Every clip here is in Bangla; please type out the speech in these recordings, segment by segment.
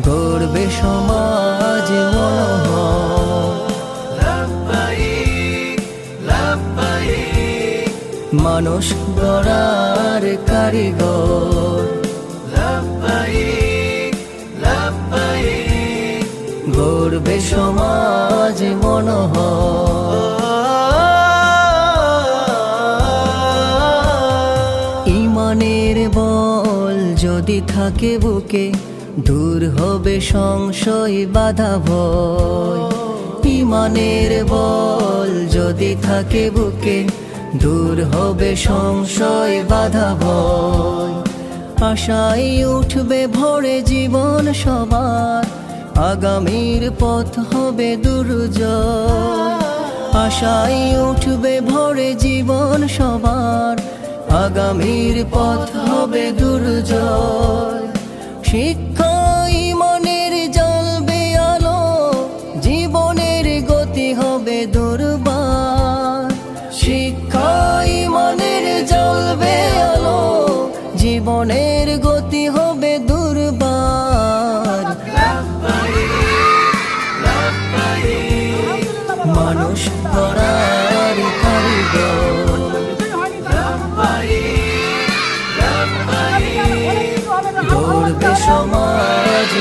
গড়বে সমাজ মানুষ গড়ার কারিগর গড়বে সমাজ ইমানের বল যদি থাকে বুকে দূর হবে সংশয় বাধা ভয় ইমানের বল যদি থাকে বুকে দূর হবে সংশয় বাধা ভয় আশায় উঠবে ভরে জীবন সবার আগামীর পথ হবে দুর্জয় আশায় উঠবে ভরে জীবন সবার আগামীর পথ হবে দুর্জয় শিক্ষা ইমানের জ্বলবে আলো জীবনের গতি হবে দুর্বার শিক্ষা ইমানের জ্বলবে আলো জীবনের গতি হবে দুর্বার মানুষ গড়ার কারিগর গড়বে সমাজ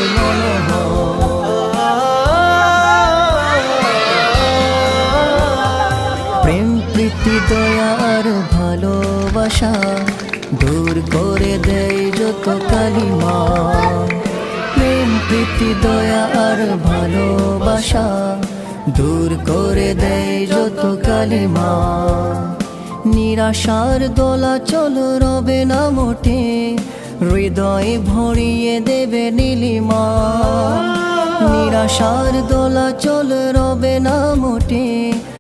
প্রেম প্রীতি দয়ার ভালোবাসা দূর করে দেয় যত কালিমা প্রেম প্রীতি দয়ার ভালোবাসা দূর করে দেয় যত কালিমা নিরাশার দোলা চল রবে না মোটে হৃদয় ভরিয়ে দেবে নীলিমা নিরাশার দোলা চল রবে না মোটে